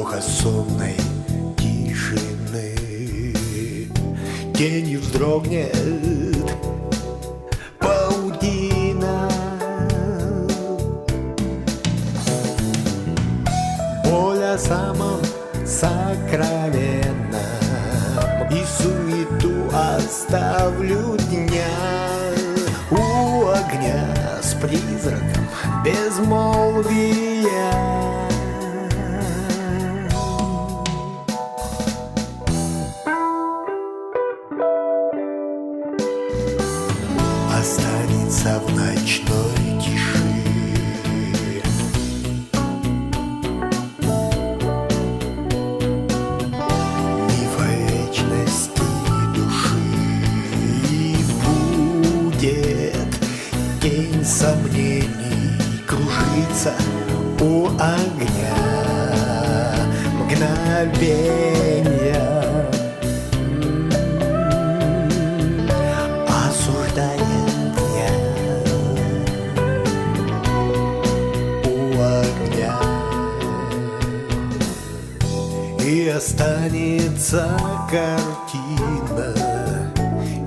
эпоха сонной тишины. Тенью вздрогнет паутина, боль о самом сокровенном, и суету оставлю дня у огня с призраком безмолвия. Останется в ночной тиши миф о вечности души, и будет тень сомнений кружиться у огня мгновенья, осуждая и останется картина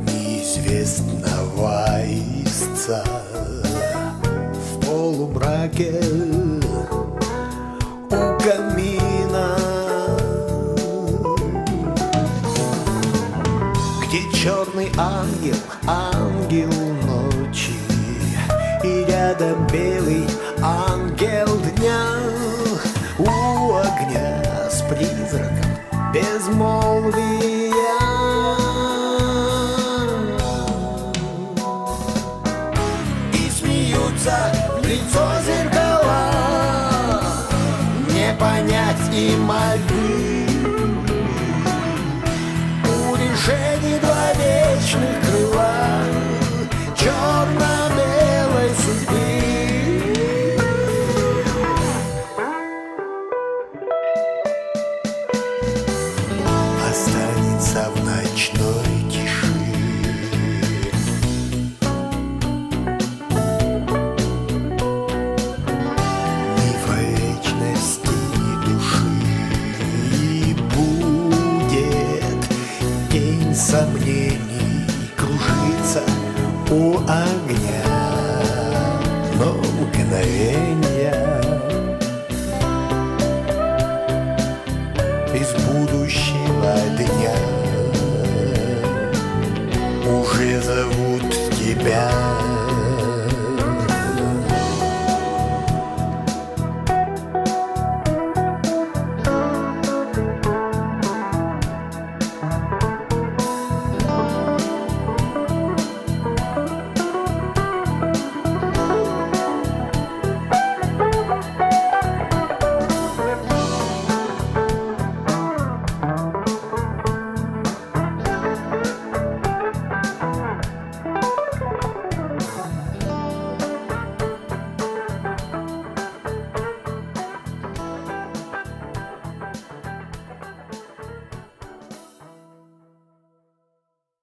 неизвестного истца в полумраке у камина, где черный ангел, ангел ночи, и рядом белый ангел дня у огня с призраком безмолвия. И смеются в лицо зеркала, не понять и мольбы. У решений два вечных крыла черно-белой судьбы. Останется в ночной тиши миф о вечности души, и будет тень сомнений кружиться у огня, но мгновенья из будущего дня уже зовут тебя.